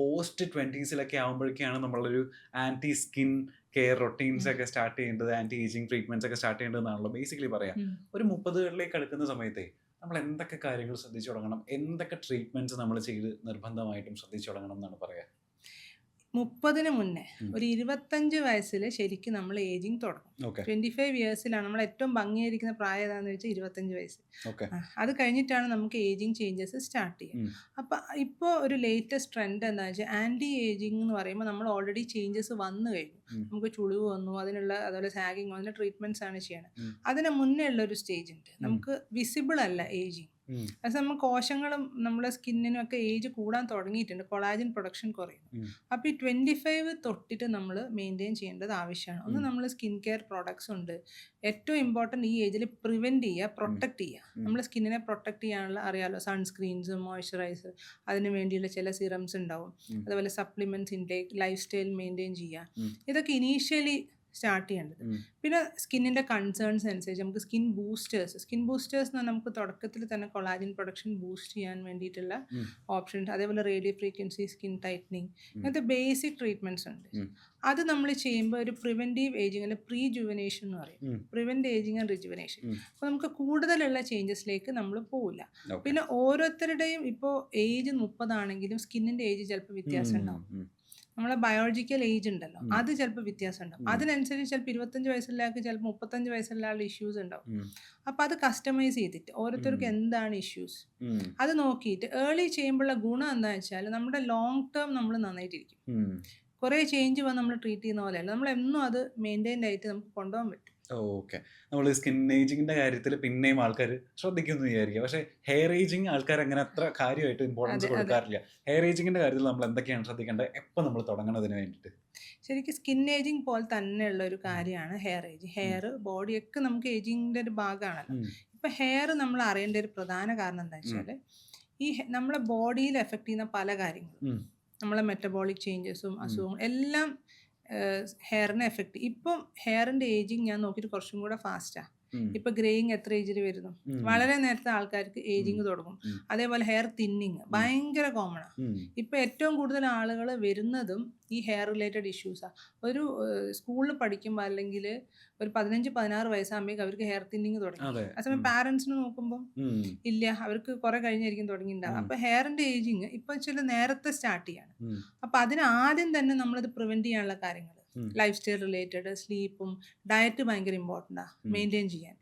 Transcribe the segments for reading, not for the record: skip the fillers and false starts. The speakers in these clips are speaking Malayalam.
പോസ്റ്റ് 20s ആകുമ്പോഴേക്കാണ് നമ്മളൊരു ആൻറ്റി സ്കിൻ കെയർ റൊട്ടീൻസ് ഒക്കെ സ്റ്റാർട്ട് ചെയ്യേണ്ടത്, ആൻറ്റി ഏജിങ് ട്രീറ്റ്മെന്റ്സ് ഒക്കെ സ്റ്റാർട്ട് ചെയ്യേണ്ടതെന്നാണല്ലോ ബേസിക്കലി പറയാം. ഒരു 30കളിലേക്ക് അടുക്കുന്ന സമയത്തെ നമ്മൾ എന്തൊക്കെ കാര്യങ്ങൾ ശ്രദ്ധിച്ചു തുടങ്ങണം, എന്തൊക്കെ ട്രീറ്റ്മെന്റ്സ് നമ്മൾ ചെയ്ത് നിർബന്ധമായിട്ടും ശ്രദ്ധിച്ചു തുടങ്ങണം എന്നാണ് പറയാ? 30ന് മുന്നേ ഒരു 25 വയസ്സിൽ ശരിക്കും നമ്മൾ ഏജിങ് തുടങ്ങും. 25 ഇയേഴ്സിലാണ് നമ്മൾ ഏറ്റവും ഭംഗിയായിരിക്കുന്ന പ്രായം ഏതാണെന്ന് വെച്ചാൽ 25 വയസ്സ്. അത് കഴിഞ്ഞിട്ടാണ് നമുക്ക് ഏജിങ് ചേഞ്ചസ് സ്റ്റാർട്ട് ചെയ്യുക. അപ്പം ഇപ്പോൾ ഒരു ലേറ്റസ്റ്റ് ട്രെൻഡ് എന്താണെന്ന് വെച്ചാൽ ആൻറ്റി ഏജിങ് എന്ന് പറയുമ്പോൾ നമ്മൾ ഓൾറെഡി ചേഞ്ചസ് വന്നു കഴിഞ്ഞു. നമുക്ക് ചുളിവ് വന്നു, അതിനുള്ള അതുപോലെ സാഗിങ്, അതിൻ്റെ ട്രീറ്റ്മെൻറ്റ്സ് ആണ് ചെയ്യണത്. അതിന് മുന്നേ ഉള്ള ഒരു സ്റ്റേജ് ഉണ്ട്, നമുക്ക് വിസിബിൾ അല്ല ഏജിങ്. അത് നമ്മൾ കോശങ്ങളും നമ്മുടെ സ്കിന്നിനും ഒക്കെ ഏജ് കൂടാൻ തുടങ്ങിയിട്ടുണ്ട്, കൊളാജൻ പ്രൊഡക്ഷൻ കുറയുന്നു. അപ്പോൾ ഈ 25 തൊട്ടിട്ട് നമ്മൾ മെയിൻറ്റെയിൻ ചെയ്യേണ്ടത് ആവശ്യമാണ്. ഒന്ന് നമ്മൾ സ്കിൻ കെയർ പ്രോഡക്ട്സ് ഉണ്ട്. ഏറ്റവും ഇമ്പോർട്ടൻറ്റ് ഈ ഏജിൽ പ്രിവെൻറ്റ് ചെയ്യുക, പ്രൊട്ടക്റ്റ് ചെയ്യുക. നമ്മുടെ സ്കിന്നിനെ പ്രൊട്ടക്റ്റ് ചെയ്യാനുള്ള അറിയാമല്ലോ, സൺസ്ക്രീൻസ്, മോയ്സ്ചറൈസർ, അതിന് വേണ്ടിയുള്ള ചില സിറംസ് ഉണ്ടാവും. അതുപോലെ supplements intake, life style maintain ചെയ്യുക. ഇതൊക്കെ ഇനീഷ്യലി സ്റ്റാർട്ട് ചെയ്യേണ്ടത്. പിന്നെ സ്കിന്നിൻ്റെ കൺസേൺസ് അനുസരിച്ച് നമുക്ക് സ്കിൻ ബൂസ്റ്റേഴ്സ് എന്ന് പറഞ്ഞാൽ നമുക്ക് തുടക്കത്തിൽ തന്നെ കൊളാജൻ പ്രൊഡക്ഷൻ ബൂസ്റ്റ് ചെയ്യാൻ വേണ്ടിയിട്ടുള്ള ഓപ്ഷൻസ്. അതേപോലെ റേഡിയോ ഫ്രീക്വൻസി സ്കിൻ ടൈറ്റനിങ്, ഇങ്ങനത്തെ ബേസിക് ട്രീറ്റ്മെൻറ്റ്സ് ഉണ്ട്. അത് നമ്മൾ ചെയ്യുമ്പോൾ ഒരു പ്രിവെൻറ്റീവ് ഏജിങ് അല്ലെ പ്രീ ജുവനേഷൻ എന്ന് പറയും, പ്രിവെൻറ്റ് ഏജിങ് ആൻഡ് റിജുവനേഷൻ. അപ്പോൾ നമുക്ക് കൂടുതലുള്ള ചേഞ്ചസിലേക്ക് നമ്മൾ പോവില്ല. പിന്നെ ഓരോരുത്തരുടെയും ഇപ്പോൾ ഏജ് 30 ആണെങ്കിലും സ്കിന്നിൻ്റെ ഏജ് ചിലപ്പോൾ വ്യത്യാസം ഉണ്ടാവും. നമ്മളെ ബയോളജിക്കൽ ഏജ് ഉണ്ടല്ലോ, അത് ചിലപ്പോൾ വ്യത്യാസം ഉണ്ടാവും. അതിനനുസരിച്ച് ചിലപ്പോൾ 25 വയസ്സുള്ള ആൾക്ക് ചിലപ്പോൾ 35 വയസ്സുള്ള ആളുടെ ഇഷ്യൂസ് ഉണ്ടാവും. അപ്പോൾ അത് കസ്റ്റമൈസ് ചെയ്തിട്ട് ഓരോരുത്തർക്കും എന്താണ് ഇഷ്യൂസ് അത് നോക്കിയിട്ട് ഏർലി ചെയ്യുമ്പോഴുള്ള ഗുണം എന്താണെന്ന് വെച്ചാൽ നമ്മുടെ ലോങ് ടേം നമ്മൾ നന്നായിട്ടിരിക്കും. കുറേ ചേഞ്ച് വന്ന് നമ്മൾ ട്രീറ്റ് ചെയ്യുന്ന പോലെയല്ല, നമ്മൾ എന്നും അത് മെയിൻറ്റൈൻഡ് ആയിട്ട് നമുക്ക് കൊണ്ടുപോകാൻ പറ്റും. ഓക്കെ. നമ്മൾ സ്കിൻ ഏജിങ്ങിന്റെ കാര്യത്തിൽ പിന്നെയും ആൾക്കാർ ശ്രദ്ധിക്കുന്നു വിചാരിക്കുക, പക്ഷേ ഹെയർ ഏജിങ് ആൾക്കാർ അങ്ങനെ അത്ര കാര്യമായിട്ട് ഇമ്പോർട്ടൻസ് കൊടുക്കാറില്ല. ഹെയർ ഏജിങ്ങിന്റെ കാര്യത്തിൽ നമ്മൾ എന്തൊക്കെയാണ് ശ്രദ്ധിക്കേണ്ടത്, എപ്പോൾ നമ്മൾ തുടങ്ങണതിന് വേണ്ടിയിട്ട്? ശരിക്കും സ്കിൻ ഏജിങ് പോലെ തന്നെയുള്ള ഒരു കാര്യമാണ് ഹെയർ ഏജിങ്. ഹെയർ ബോഡിയൊക്കെ നമുക്ക് ഏജിങ്ങിൻ്റെ ഒരു ഭാഗമാണല്ലോ. ഇപ്പം ഹെയർ നമ്മൾ അറിയേണ്ട ഒരു പ്രധാന കാരണം എന്താ വെച്ചാൽ ഈ നമ്മളെ ബോഡിയിൽ എഫക്റ്റ് ചെയ്യുന്ന പല കാര്യങ്ങളും, നമ്മളെ മെറ്റബോളിക് ചേഞ്ചസും അസുഖവും എല്ലാം ഹെയറിനെ എഫക്റ്റ്. ഇപ്പം ഹെയറിൻ്റെ ഏജിങ് ഞാൻ നോക്കിയിട്ട് കുറച്ചും കൂടെ ഫാസ്റ്റാണ്. ഇപ്പൊ ഗ്രേയിങ് എത്ര ഏജിൽ വരുന്നു, വളരെ നേരത്തെ ആൾക്കാർക്ക് ഏജിങ് തുടങ്ങും. അതേപോലെ ഹെയർ തിന്നിങ് ഭയങ്കര കോമൺ ആണ്. ഇപ്പൊ ഏറ്റവും കൂടുതൽ ആളുകൾ വരുന്നതും ഈ ഹെയർ റിലേറ്റഡ് ഇഷ്യൂസാണ്. ഒരു സ്കൂളിൽ പഠിക്കുമ്പോൾ അല്ലെങ്കിൽ ഒരു 15-16 വയസ്സാകുമ്പോഴേക്കും അവർക്ക് ഹെയർ തിന്നിങ് തുടങ്ങി. അതേസമയം പാരൻസിന് നോക്കുമ്പോൾ ഇല്ല, അവർക്ക് കുറെ കഴിഞ്ഞായിരിക്കും തുടങ്ങിയിട്ടുണ്ടാവും. അപ്പൊ ഹെയറിന്റെ ഏജിങ് ഇപ്പൊ ചില നേരത്തെ സ്റ്റാർട്ട് ചെയ്യാണ്. അപ്പൊ അതിന് ആദ്യം തന്നെ നമ്മളത് പ്രിവെന്റ് ചെയ്യാനുള്ള കാര്യങ്ങൾ, ലൈഫ് സ്റ്റൈൽ റിലേറ്റഡ്, സ്ലീപ്പും ഡയറ്റ് ഭയങ്കര ഇമ്പോർട്ടൻ്റാണ് മെയിൻറ്റെയിൻ ചെയ്യാൻ.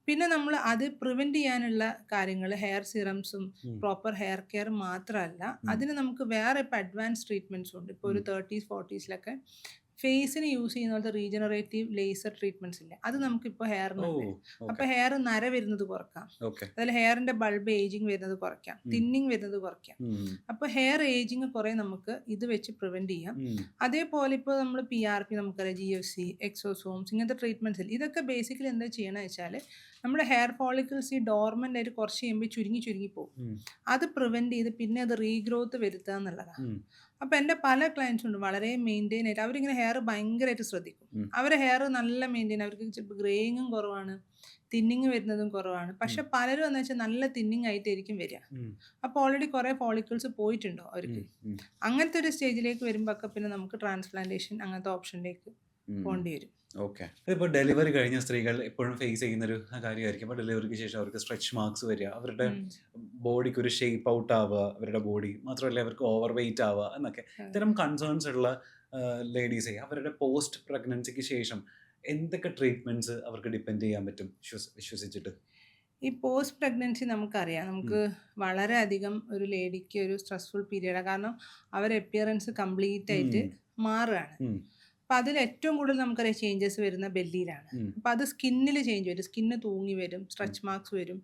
പിന്നെ നമ്മൾ അത് പ്രിവെൻറ്റ് ചെയ്യാനുള്ള കാര്യങ്ങൾ ഹെയർ സിറംസും പ്രോപ്പർ ഹെയർ കെയർ മാത്രമല്ല, അതിന് നമുക്ക് വേറെ ഇപ്പോൾ അഡ്വാൻസ് ട്രീറ്റ്മെൻറ്റ്സും ഉണ്ട്. ഇപ്പോൾ ഒരു 30s 40s ഫേസിന് യൂസ് ചെയ്യുന്ന പോലത്തെ റീജനറേറ്റീവ് ലേസർ ട്രീറ്റ്മെന്റ്സ് ഇല്ല, അത് നമുക്കിപ്പോൾ ഹെയറിനുണ്ട്. അപ്പോൾ ഹെയർ നര വരുന്നത് കുറക്കാം, അതുപോലെ ഹെയറിന്റെ ബൾബ് ഏജിങ് വരുന്നത് കുറയ്ക്കാം, തിന്നിങ് വരുന്നത് കുറയ്ക്കാം. അപ്പോൾ ഹെയർ ഏജിങ് കുറേ നമുക്ക് ഇത് വെച്ച് പ്രിവെന്റ് ചെയ്യാം. അതേപോലെ ഇപ്പോൾ നമ്മൾ PRP, നമുക്കറിയാം, GFC, എക്സോസോംസ്, ഇങ്ങനത്തെ ട്രീറ്റ്മെന്റ്സ് ഇല്ല. ഇതൊക്കെ ബേസിക്കലി എന്താ ചെയ്യണമെന്ന് വെച്ചാൽ നമ്മുടെ ഹെയർ ഫോളിക്കിൾസ് ഈ ഡോർമെന്റ് ആയിട്ട് കുറച്ച് കഴിയുമ്പോൾ ചുരുങ്ങി പോകും. അത് പ്രിവെന്റ് ചെയ്ത് പിന്നെ അത് റീഗ്രോത്ത് വരുത്തുക എന്നുള്ളതാണ്. അപ്പോൾ എൻ്റെ പല ക്ലയൻസും ഉണ്ട് വളരെ മെയിൻറ്റെയിൻ ആയിട്ട്, അവരിങ്ങനെ ഹെയർ ഭയങ്കരമായിട്ട് ശ്രദ്ധിക്കും. അവരുടെ ഹെയർ നല്ല മെയിൻറ്റെയിൻ, അവർക്ക് ചിലപ്പോൾ ഗ്രേയിങ്ങും കുറവാണ്, തിന്നിങ് വരുന്നതും കുറവാണ്. പക്ഷെ പലരും എന്ന് വെച്ചാൽ നല്ല തിന്നിങ് ആയിട്ടായിരിക്കും വരിക. അപ്പോൾ ഓൾറെഡി കുറേ ഫോളിക്കിൾസ് പോയിട്ടുണ്ടോ അവർക്ക്. അങ്ങനത്തെ ഒരു സ്റ്റേജിലേക്ക് വരുമ്പോൾ ഒക്കെ പിന്നെ നമുക്ക് ട്രാൻസ്പ്ലാന്റേഷൻ അങ്ങനത്തെ ഓപ്ഷനിലേക്ക് പോകേണ്ടി വരും. ഓക്കെ. ഇതിപ്പോൾ ഡെലിവറി കഴിഞ്ഞ സ്ത്രീകൾ എപ്പോഴും ഫേസ് ചെയ്യുന്നൊരു കാര്യമായിരിക്കും. അപ്പോൾ ഡെലിവറിക്ക് ശേഷം അവർക്ക് സ്ട്രെച്ച് മാർക്സ് വരിക, അവരുടെ ബോഡിക്ക് ഒരു ഷേപ്പ് ഔട്ട് ആവുക, അവരുടെ ബോഡി മാത്രമല്ല അവർക്ക് ഓവർ വെയിറ്റ് ആവുക എന്നൊക്കെ. ഇത്തരം കൺസേൺസ് ഉള്ള ലേഡീസെ അവരുടെ പോസ്റ്റ് പ്രഗ്നൻസിക്ക് ശേഷം എന്തൊക്കെ ട്രീറ്റ്മെന്റ്സ് അവർക്ക് ഡിപ്പെൻഡ് ചെയ്യാൻ പറ്റും വിശ്വസിച്ചിട്ട്? ഈ പോസ്റ്റ് പ്രഗ്നൻസി നമുക്കറിയാം, നമുക്ക് വളരെയധികം ഒരു ലേഡിക്ക് ഒരു സ്ട്രെസ്ഫുൾ പീരീഡാണ്. കാരണം അവരുടെ അപ്പിയറൻസ് കംപ്ലീറ്റ് ആയിട്ട് മാറുകയാണ്. അപ്പം അതിൽ ഏറ്റവും കൂടുതൽ നമുക്കറിയാം ചേഞ്ചസ് വരുന്ന ബെല്ലിയിലാണ്. അപ്പം അത് സ്കിന്നിൽ ചേഞ്ച് വരും, സ്കിന്ന് തൂങ്ങി വരും, സ്ട്രെച്ച് മാർക്സ് വരും,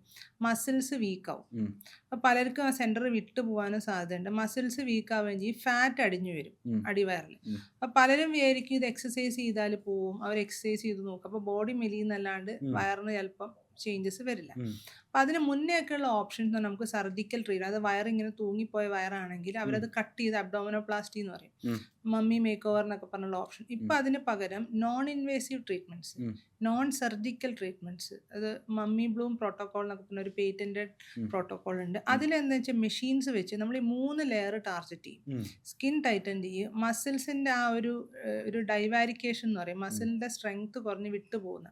മസിൽസ് വീക്കാവും. അപ്പം പലർക്കും ആ സെൻറ്റർ വിട്ടു പോകാനും സാധ്യതയുണ്ട്. മസിൽസ് വീക്കാവുകയും ചെയ്യും, ഫാറ്റ് അടിഞ്ഞു വരും അടിവയറിൽ. അപ്പം പലരും വിചാരിക്കും ഇത് എക്സസൈസ് ചെയ്താൽ പോവും, അവർ എക്സസൈസ് ചെയ്ത് നോക്കും, അപ്പോൾ ബോഡി മെലിയുന്നല്ലാണ്ട് വയറിന് ചിലപ്പം ചേഞ്ചസ് വരില്ല. അപ്പം അതിന് മുന്നേ ഒക്കെയുള്ള ഓപ്ഷൻസ് നമുക്ക് സർജിക്കൽ ട്രീറ്റ്മെന്റ്, അത് വയറിങ്ങനെ തൂങ്ങിപ്പോയ വയറാണെങ്കിൽ അവരത് കട്ട് ചെയ്ത് അബ്ഡോമിനോപ്ലാസ്റ്റി എന്ന് പറയും, മമ്മി മേക്ക് ഓവർ എന്നൊക്കെ പറഞ്ഞുള്ള ഓപ്ഷൻ. ഇപ്പം അതിന് പകരം non invasive treatments, non surgical treatments, അത് മമ്മി ബ്ലൂം പ്രോട്ടോക്കോൾ എന്നൊക്കെ പറഞ്ഞ ഒരു പേറ്റൻറ്റഡ് ഉം. പ്രോട്ടോക്കോൾ ഉണ്ട്. അതിലെന്താ വെച്ചാൽ മെഷീൻസ് വെച്ച് നമ്മൾ ഈ 3 ലെയർ ടാർഗറ്റ് ചെയ്യും. ഉം. സ്കിൻ ടൈറ്റൻ ചെയ്യും, മസിൽസിൻ്റെ ആ ഒരു ഡൈവാരിക്കേഷൻ എന്ന് പറയും, മസിലിൻ്റെ സ്ട്രെങ്ത് കുറഞ്ഞ് വിട്ടു പോകുന്ന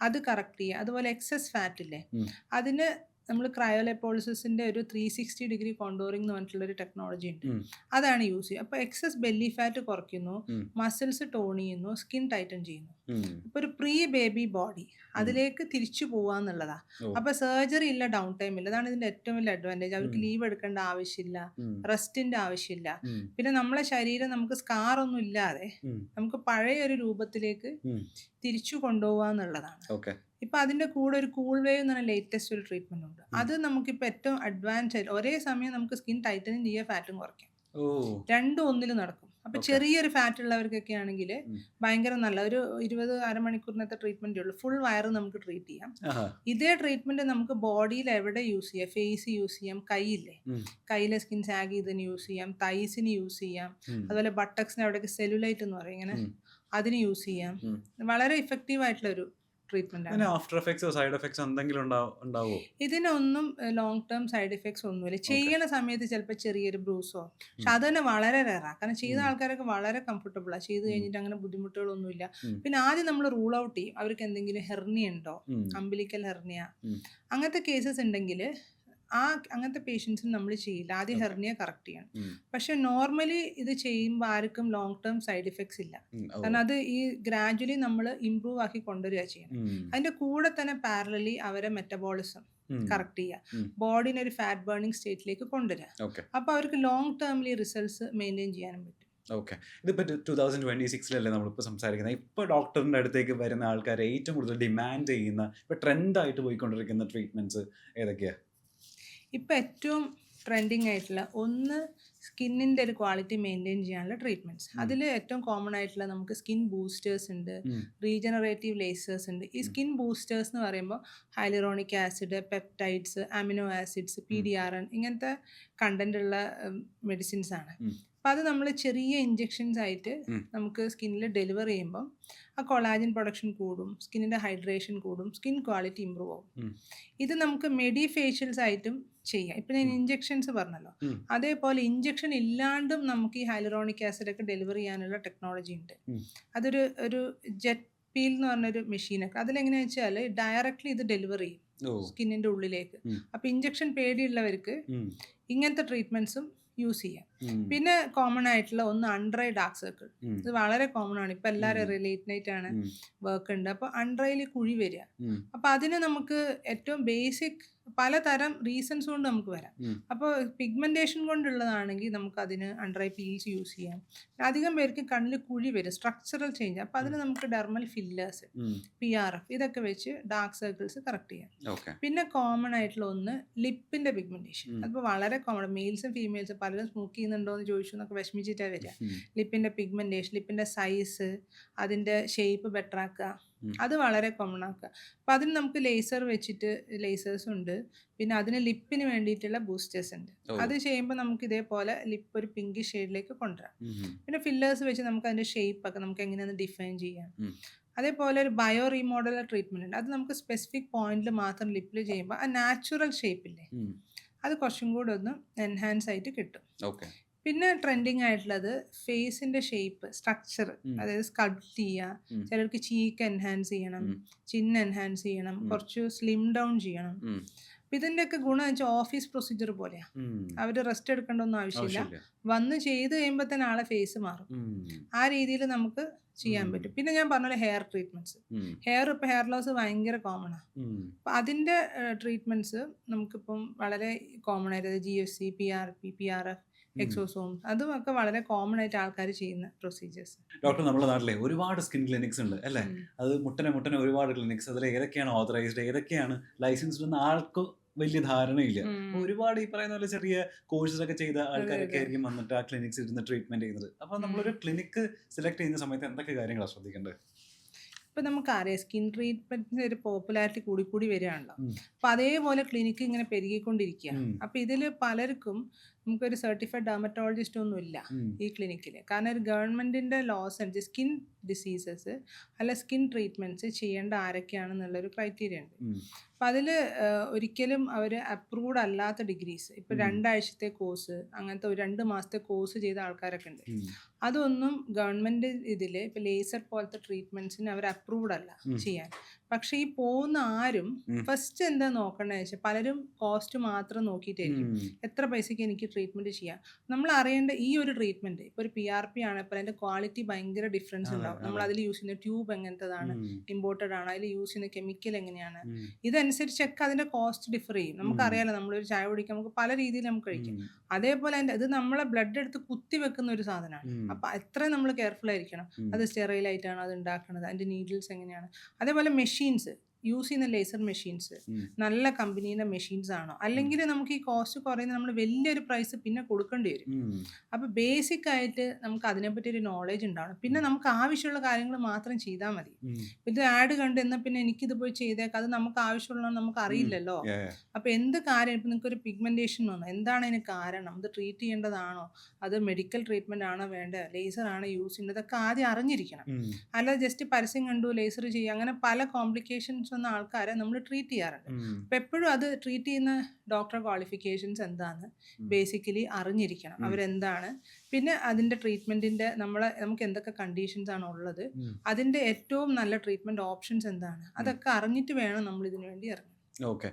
അത് കറക്റ്റ് ചെയ്യുക. അതുപോലെ എക്സസ് ഫാറ്റ് ഇല്ലേ, ഉം. അതിന് നമ്മൾ ക്രയോലെപ്പോളിസിൻ്റെ ഒരു 360 ഡിഗ്രി കോണ്ടോറിംഗ് എന്ന് പറഞ്ഞിട്ടുള്ളൊരു ടെക്നോളജി ഉണ്ട്. ഉം. അതാണ് യൂസ് ചെയ്യുക. അപ്പോൾ എക്സസ് ബെല്ലി ഫാറ്റ് കുറയ്ക്കുന്നു, ഉം. മസിൽസ് ടോൺ ചെയ്യുന്നു, സ്കിൻ ടൈറ്റൻ ചെയ്യുന്നു. ഉം. അപ്പോൾ ഒരു പ്രീ ബേബി ബോഡി അതിലേക്ക് തിരിച്ചു പോവാന്നുള്ളതാണ്. ഓ. അപ്പോൾ സർജറി ഇല്ല, ഡൗൺ ടൈം ഇല്ല. അതാണ് ഇതിൻ്റെ ഏറ്റവും വലിയ അഡ്വാൻറ്റേജ്. അവർക്ക് ഉം. ലീവ് എടുക്കേണ്ട ആവശ്യമില്ല, ഉം. റെസ്റ്റിൻ്റെ ആവശ്യമില്ല. ഉം. പിന്നെ നമ്മളെ ശരീരം നമുക്ക് സ്കാർ ഒന്നും ഇല്ലാതെ ഉം. നമുക്ക് പഴയ ഒരു രൂപത്തിലേക്ക് ഉം. തിരിച്ചു കൊണ്ടുപോകാന്നുള്ളതാണ്. ഓക്കെ. ഇപ്പം അതിൻ്റെ കൂടെ ഒരു കൂൾ വേവ് എന്ന് പറഞ്ഞ ലേറ്റസ്റ്റ് ഒരു ട്രീറ്റ്മെൻറ്റ് ഉണ്ട്. അത് നമുക്കിപ്പോൾ ഏറ്റവും അഡ്വാൻസ് ആയിട്ട് ഒരേ സമയം നമുക്ക് സ്കിൻ ടൈറ്റനും ചെയ്യാം, ഫാറ്റും കുറയ്ക്കാം. ഓ. രണ്ടും ഒന്നിൽ നടക്കും. അപ്പോൾ Okay. ചെറിയൊരു ഫാറ്റ് ഉള്ളവർക്കൊക്കെ ആണെങ്കിൽ ഉം. ഭയങ്കര നല്ല ഒരു 20 അരമണിക്കൂറിനത്തെ ട്രീറ്റ്മെൻറ്റേ ഉള്ളൂ. ഫുൾ വയറ് നമുക്ക് ട്രീറ്റ് ചെയ്യാം. ആഹാ. ഇതേ ട്രീറ്റ്മെൻറ്റ് നമുക്ക് ബോഡിയിൽ എവിടെ യൂസ് ചെയ്യാം? ഫേസ് യൂസ് ചെയ്യാം, കൈയില്ലേ, ഉം. കയ്യിലെ സ്കിൻ സാഗ് ചെയ്തതിന് യൂസ് ചെയ്യാം, തൈസിന് യൂസ് ചെയ്യാം, ഉം. അതുപോലെ ബട്ടക്സിന് അവിടേക്ക് സെല്ലുലൈറ്റ് എന്ന് പറയും, ഇങ്ങനെ ഉം. അതിന് യൂസ് ചെയ്യാം. ഉം. വളരെ ഇഫക്റ്റീവ് ആയിട്ടുള്ള ഒരു ട്രീറ്റ്മെന്റ് അതിന് ആണ്. ആഫ്റ്റർ എഫക്ട്സോ സൈഡ് എഫക്ട്സോ എന്തെങ്കിലും ഉണ്ടാവോ? ഇതിനൊന്നും ലോങ് ടേം സൈഡ് എഫക്ട്സ് ഒന്നുമില്ല. ചെയ്യണ സമയത്ത് ചിലപ്പോൾ ചെറിയൊരു ബ്രൂസോ, പക്ഷെ ഉം. അത് തന്നെ വളരെ റെയറാണ്. കാരണം ചെയ്ത ഉം. ആൾക്കാരൊക്കെ വളരെ കംഫർട്ടബിളാണ്, ചെയ്ത് ഉം. കഴിഞ്ഞിട്ട് അങ്ങനെ ബുദ്ധിമുട്ടുകളൊന്നുമില്ല. ഉം. പിന്നെ ആദ്യം നമ്മൾ റൂൾ ഔട്ട് ചെയ്യും അവർക്ക് എന്തെങ്കിലും ഹെർണിയ ഉണ്ടോ, ഉം. അംബിലിക്കൽ ഹെർണിയ, ഉം. അങ്ങനത്തെ കേസസ് ഉണ്ടെങ്കിൽ അങ്ങനത്തെ പേഷ്യൻസിന് നമ്മൾ ചെയ്യില്ല. ആദ്യം Okay. ഹെർണിയ കറക്റ്റ് ചെയ്യണം. ഉം. പക്ഷെ നോർമലി ഇത് ചെയ്യുമ്പോൾ ആർക്കും ലോങ് ടേം സൈഡ് എഫക്ട്സ് ഇല്ല. ഉം. ഓ. കാരണം അത് ഈ ഗ്രാജുവലി നമ്മൾ ഇമ്പ്രൂവ് ആക്കി കൊണ്ടുവരിക ചെയ്യണം. ഉം. അതിൻ്റെ കൂടെ തന്നെ പാരലലി അവരെ മെറ്റബോളിസം ഉം. കറക്റ്റ് ചെയ്യുക, ഉം. ബോഡിനെ ഒരു ഫാറ്റ് ബേണിംഗ് സ്റ്റേറ്റിലേക്ക് കൊണ്ടുവരിക. ഓക്കെ. അപ്പോൾ അവർക്ക് ലോങ് ടേമിൽ റിസൾട്ട്സ് മെയിൻറ്റെയിൻ ചെയ്യാനും പറ്റും. ഓക്കെ. ഇതിപ്പോൾ 2026 നമ്മളിപ്പോൾ സംസാരിക്കുന്നത്. ഇപ്പോൾ ഡോക്ടറിൻ്റെ അടുത്തേക്ക് വരുന്ന ആൾക്കാരെ ഏറ്റവും കൂടുതൽ ഡിമാൻഡ് ചെയ്യുന്ന, ഇപ്പോൾ ട്രെൻഡായിട്ട് പോയിക്കൊണ്ടിരിക്കുന്ന ട്രീറ്റ്മെൻറ്റ്സ് ഏതൊക്കെയാണ്? ഇപ്പോൾ ഏറ്റവും ട്രെൻഡിങ് ആയിട്ടുള്ള ഒന്ന് സ്കിന്നിൻ്റെ ഒരു ക്വാളിറ്റി മെയിൻറ്റെയിൻ ചെയ്യാനുള്ള ട്രീറ്റ്മെൻറ്റ്സ്. അതിൽ ഏറ്റവും കോമൺ ആയിട്ടുള്ള നമുക്ക് സ്കിൻ ബൂസ്റ്റേഴ്സ് ഉണ്ട്, ഉം. റീജനറേറ്റീവ് ലേസേഴ്സ് ഉണ്ട്. ഈ സ്കിൻ ബൂസ്റ്റേഴ്സ് എന്ന് പറയുമ്പോൾ hyaluronic acid, peptides, amino acids, PDRN ഇങ്ങനത്തെ കണ്ടന്റ് ഉള്ള മെഡിസിൻസ് ആണ്. ഉം. അപ്പോൾ അത് നമ്മൾ ചെറിയ ഇഞ്ചെക്ഷൻസ് ആയിട്ട് ഉം. നമുക്ക് സ്കിന്നിൽ ഡെലിവർ ചെയ്യുമ്പം ആ കൊളാജൻ പ്രൊഡക്ഷൻ കൂടും, സ്കിന്നിൻ്റെ ഹൈഡ്രേഷൻ കൂടും, സ്കിൻ ക്വാളിറ്റി ഇമ്പ്രൂവ് ആവും. ഉം. ഇത് നമുക്ക് മെഡി ഫേഷ്യൽസ് ആയിട്ടും ചെയ്യാം. ഇപ്പം ഞാൻ ഇഞ്ചെക്ഷൻസ് പറഞ്ഞല്ലോ, ഉം. അതേപോലെ ഇഞ്ചെക്ഷൻ ഇല്ലാണ്ടും നമുക്ക് ഈ ഹൈലറോണിക് ആസിഡ് ഒക്കെ ഡെലിവർ ചെയ്യാനുള്ള ടെക്നോളജി ഉണ്ട്. ഉം. അതൊരു ജെറ്റ് പീൽ എന്ന് പറഞ്ഞൊരു മെഷീനൊക്കെ. അതിലെങ്ങനെയാണെന്ന് വെച്ചാൽ ഡയറക്റ്റ്ലി ഇത് ഡെലിവർ ചെയ്യും ഓ. സ്കിന്നിൻ്റെ ഉള്ളിലേക്ക്. ഉം. അപ്പോൾ ഇഞ്ചെക്ഷൻ പേടിയുള്ളവർക്ക് ഉം. ഇങ്ങനത്തെ ട്രീറ്റ്മെൻറ്റ്സും യൂസ് ചെയ്യാം. ഉം. പിന്നെ കോമൺ ആയിട്ടുള്ള ഒന്ന് അണ്ടർ ഐ ഡാർക്ക് സർക്കിൾ. ഉം. ഇത് വളരെ കോമൺ ആണ്. ഇപ്പം എല്ലാവരും ഉം. ലേറ്റ് നൈറ്റ് ആണ് ഉം. വർക്ക് ഉണ്ട്. അപ്പോൾ അണ്ടർ ഐയിൽ കുഴി വരിക. ഉം. അപ്പോൾ അതിന് നമുക്ക് ഏറ്റവും ബേസിക് പലതരം റീസൺസ് കൊണ്ട് നമുക്ക് വരാം. ഉം. അപ്പോൾ പിഗ്മെൻറ്റേഷൻ കൊണ്ടുള്ളതാണെങ്കിൽ നമുക്ക് അതിന് അണ്ടർ ഐ പീൽസ് യൂസ് ചെയ്യാം. അധികം പേർക്ക് കണ്ണിൽ കുഴി വരും, സ്ട്രക്ചറൽ ചേഞ്ച്. അപ്പോൾ അതിന് നമുക്ക് ഡെർമൽ ഫില്ലേഴ്സ്, ഉം. PRF ഇതൊക്കെ വെച്ച് ഡാർക്ക് സർക്കിൾസ് കറക്റ്റ് ചെയ്യാം. ഓക്കെ. പിന്നെ കോമൺ ആയിട്ടുള്ള ഒന്ന് ലിപ്പിൻ്റെ പിഗ്മെൻറ്റേഷൻ. ഉം. അതിപ്പോൾ വളരെ കോമൺ, മെയിൽസും ഫീമെയിൽസും പലരും സ്മോക്ക് ചെയ്യുന്നുണ്ടോ എന്ന് ചോദിച്ചു എന്നൊക്കെ വിഷമിച്ചിട്ടാണ് വരിക. ഉം. ലിപ്പിൻ്റെ പിഗ്മെൻറ്റേഷൻ, ലിപ്പിൻ്റെ സൈസ്, അതിൻ്റെ ഷേപ്പ് ബെറ്റർ ആക്കുക, ഉം. അത് വളരെ കോമൺ ആക്കുക. അപ്പോൾ അതിന് നമുക്ക് ലേസർ വെച്ചിട്ട് ലേസേഴ്സ് ഉണ്ട്. പിന്നെ അതിന് ലിപ്പിന് വേണ്ടിയിട്ടുള്ള ബൂസ്റ്റേഴ്സ് ഉണ്ട്. ഓ. അത് ചെയ്യുമ്പോൾ നമുക്ക് ഇതേപോലെ ലിപ്പ് ഒരു പിങ്ക് ഷെയ്ഡിലേക്ക് കൊണ്ടുവരാം. ഉം. പിന്നെ ഫില്ലേഴ്സ് വെച്ച് നമുക്ക് അതിൻ്റെ ഷേപ്പൊക്കെ നമുക്ക് എങ്ങനെയാണ് ഡിഫൈൻ ചെയ്യാം. ഉം. അതേപോലെ ഒരു ബയോ റീമോഡലർ ട്രീറ്റ്മെൻറ്റ് ഉണ്ട്. അത് നമുക്ക് സ്പെസിഫിക് പോയിന്റിൽ മാത്രം ലിപ്പിൽ ചെയ്യുമ്പോൾ ആ നാച്ചുറൽ ഷേപ്പില്ലേ, ഉം. അത് കുറച്ചും കൂടെ ഒന്ന് എൻഹാൻസ് ആയിട്ട് കിട്ടും. ഓക്കെ. പിന്നെ ട്രെൻഡിങ് ആയിട്ടുള്ളത് ഫേസിൻ്റെ ഷേപ്പ് സ്ട്രക്ചർ, ഉം. അതായത് സ്കൾപ്റ്റ് ചെയ്യുക. ഉം. ചിലർക്ക് ചീക്ക് എൻഹാൻസ് ചെയ്യണം, ഉം. ചിൻ എൻഹാൻസ് ചെയ്യണം, ഉം. കുറച്ച് സ്ലിം ഡൗൺ ചെയ്യണം. ഉം. അപ്പം ഇതിൻ്റെയൊക്കെ ഗുണം വെച്ചാൽ ഓഫീസ് പ്രൊസീജിയർ പോലെയാണ്. ഉം. അവർ റെസ്റ്റ് എടുക്കേണ്ടൊന്നും ആവശ്യമില്ല, ആവശ്യമില്ല. വന്ന് ചെയ്ത് കഴിയുമ്പോൾ തന്നെ ആളെ ഫേസ് മാറും. ഉം. ആ രീതിയിൽ നമുക്ക് ചെയ്യാൻ ഉം. പറ്റും. പിന്നെ ഞാൻ പറഞ്ഞ ഹെയർ ട്രീറ്റ്മെൻറ്റ്സ്, ഉം. ഇപ്പോൾ ഹെയർ ലോസ് ഭയങ്കര കോമൺ ആണ്. ഉം. അപ്പം അതിൻ്റെ ട്രീറ്റ്മെൻറ്റ്സ് നമുക്കിപ്പം വളരെ കോമൺ ആയിട്ട് GFC, PRP, PRF, ഉം. എക്സോസോംസ്, അതുമൊക്കെ വളരെ കോമൺ ആയിട്ട് ആൾക്കാർ ചെയ്യുന്ന പ്രൊസീജിയേഴ്സ്. ഡോക്ടർ, നമ്മുടെ നാട്ടിലെ ഒരുപാട് സ്കിൻ ക്ലിനിക്സ് ഉണ്ട് അല്ലേ? അത് മുട്ടനെ ഒരുപാട് ക്ലിനിക്സ്. അതിൽ ഏതൊക്കെയാണ് ഓതറൈസ്ഡ്, ഏതൊക്കെയാണ് ലൈസൻസ്ഡ് എന്ന് ആൾക്ക് വലിയ ധാരണയില്ല. അപ്പോൾ ഒരുപാട് ഈ പറയുന്ന പോലെ ചെറിയ കോഴ്സസ് ഒക്കെ ചെയ്ത ആൾക്കാരൊക്കെ ആയിരിക്കും വന്നിട്ട് ആ ക്ലിനിക്സ് ഇരുന്ന് ട്രീറ്റ്മെന്റ് ചെയ്യുന്നത്. അപ്പോൾ നമ്മളൊരു ക്ലിനിക്ക് സെലക്ട് ചെയ്യുന്ന സമയത്ത് എന്തൊക്കെ കാര്യങ്ങളാണ് ശ്രദ്ധിക്കേണ്ടത്? ഇപ്പം നമുക്കറിയാം സ്കിൻ ട്രീറ്റ്മെൻറ്റിൻ്റെ ഒരു പോപ്പുലാരിറ്റി കൂടി വരികയാണല്ലോ. ഉം. അപ്പം അതേപോലെ ക്ലിനിക്ക് ഇങ്ങനെ പെരുകിക്കൊണ്ടിരിക്കുക. ഉം. അപ്പം ഇതിൽ പലർക്കും നമുക്കൊരു സർട്ടിഫൈഡ് ഡെർമറ്റോളജിസ്റ്റ് ഒന്നും ഇല്ല ഉം. ഈ ക്ലിനിക്കിൽ. കാരണം ഒരു ഗവൺമെൻറ്റിൻ്റെ ലോസ് അനുസരിച്ച് സ്കിൻ ഡിസീസസ് അല്ല സ്കിൻ ട്രീറ്റ്മെൻറ്റ്സ് ചെയ്യേണ്ട ആരൊക്കെയാണെന്നുള്ളൊരു ക്രൈറ്റീരിയ ഉണ്ട്. ഉം. അപ്പം അതിൽ ഒരിക്കലും അവർ അപ്രൂവ്ഡ് അല്ലാത്ത ഡിഗ്രീസ് ഇപ്പോൾ 2 ആഴ്ചത്തെ കോഴ്സ് അങ്ങനത്തെ ഒരു 2 മാസത്തെ കോഴ്സ് ചെയ്ത ആൾക്കാരൊക്കെ ഉണ്ട്. ഉം. അതൊന്നും ഗവൺമെൻറ് ഇതിൽ ഇപ്പോൾ ലേസർ പോലത്തെ ട്രീറ്റ്മെൻറ്റ്സിന് അവർ അപ്രൂവ്ഡ് അല്ല ചെയ്യാൻ. പക്ഷേ ഈ പോകുന്ന ആരും ഫസ്റ്റ് എന്താ നോക്കണമെന്ന് വെച്ചാൽ പലരും കോസ്റ്റ് മാത്രം നോക്കിയിട്ടായിരിക്കും എത്ര പൈസയ്ക്ക് എനിക്ക് ട്രീറ്റ്മെൻറ്റ് ചെയ്യാം. നമ്മൾ അറിയേണ്ട ഈ ഒരു ട്രീറ്റ്മെൻറ്റ് ഇപ്പോൾ ഒരു PRP ആണ്, ഇപ്പോൾ അതിൻ്റെ ക്വാളിറ്റി ഭയങ്കര ഡിഫറൻസ് ഉണ്ടാവും. നമ്മൾ അതിൽ യൂസ് ചെയ്യുന്ന ട്യൂബ് എങ്ങനത്തതാണ്, ഇമ്പോർട്ടഡ് ആണ്, അതിൽ യൂസ് ചെയ്യുന്ന കെമിക്കൽ എങ്ങനെയാണ്, ഇതനുസരിച്ചൊക്കെ അതിൻ്റെ കോസ്റ്റ് ഡിഫർ ചെയ്യും. നമുക്കറിയാലോ, നമ്മളൊരു ചായ കുടിക്കാൻ നമുക്ക് പല രീതിയിൽ നമുക്ക് കഴിക്കാം. അതേപോലെ അതിൻ്റെ ഇത് നമ്മളെ ബ്ലഡ് എടുത്ത് കുത്തി വെക്കുന്ന ഒരു സാധനമാണ്. അപ്പം അത്രയും നമ്മൾ കെയർഫുൾ ആയിരിക്കണം. അത് സ്റ്റെറൈലായിട്ടാണ് അത് ഉണ്ടാക്കുന്നത്, അതിൻ്റെ നീഡിൽസ് എങ്ങനെയാണ്. അതേപോലെ മെഷീൻസ് യൂസ് ചെയ്യുന്ന ലേസർ മെഷീൻസ് നല്ല കമ്പനീൻ്റെ മെഷീൻസ് ആണോ, അല്ലെങ്കിൽ നമുക്ക് ഈ കോസ്റ്റ് കുറയുന്ന നമ്മൾ വലിയൊരു പ്രൈസ് പിന്നെ കൊടുക്കേണ്ടി വരും. അപ്പോൾ ബേസിക് ആയിട്ട് നമുക്ക് അതിനെപ്പറ്റി ഒരു നോളേജ് ഉണ്ടാവണം. പിന്നെ നമുക്ക് ആവശ്യമുള്ള കാര്യങ്ങൾ മാത്രം ചെയ്താൽ മതി. ഇത് ആഡ് കണ്ട് എന്നാൽ പിന്നെ എനിക്കിത് പോയി ചെയ്തേക്കാം, അത് നമുക്ക് ആവശ്യമുള്ള നമുക്ക് അറിയില്ലല്ലോ. അപ്പോൾ എന്ത് കാര്യം ഇപ്പോൾ നിങ്ങൾക്ക് ഒരു പിഗ്മെൻറ്റേഷൻ വന്നു, എന്താണ് അതിന് കാരണം, ഇത് ട്രീറ്റ് ചെയ്യേണ്ടതാണോ, അത് മെഡിക്കൽ ട്രീറ്റ്മെൻറ്റ് ആണോ വേണ്ടത്, ലേസർ ആണോ യൂസ് ചെയ്യേണ്ടത്, ഇതൊക്കെ ആദ്യം അറിഞ്ഞിരിക്കണം. അല്ലാതെ ജസ്റ്റ് പരസ്യം കണ്ടു ലേസർ ചെയ്യുക അങ്ങനെ പല കോംപ്ലിക്കേഷൻസ് വന്ന ആൾക്കാരെ നമ്മൾ ട്രീറ്റ് ചെയ്യാറുണ്ട്. അപ്പം എപ്പോഴും അത് ട്രീറ്റ് ചെയ്യുന്ന ഡോക്ടർ ക്വാളിഫിക്കേഷൻസ് എന്താണെന്ന് ബേസിക്കലി അറിഞ്ഞിരിക്കണം, അവരെന്താണ്, പിന്നെ അതിൻ്റെ ട്രീറ്റ്മെൻറ്റിൻ്റെ നമുക്ക് എന്തൊക്കെ കണ്ടീഷൻസ് ആണ് ഉള്ളത്, അതിൻ്റെ ഏറ്റവും നല്ല ട്രീറ്റ്മെൻറ്റ് ഓപ്ഷൻസ് എന്താണ്, അതൊക്കെ അറിഞ്ഞിട്ട് വേണം നമ്മൾ ഇതിനു വേണ്ടി ഇറങ്ങാൻ. ഓക്കെ.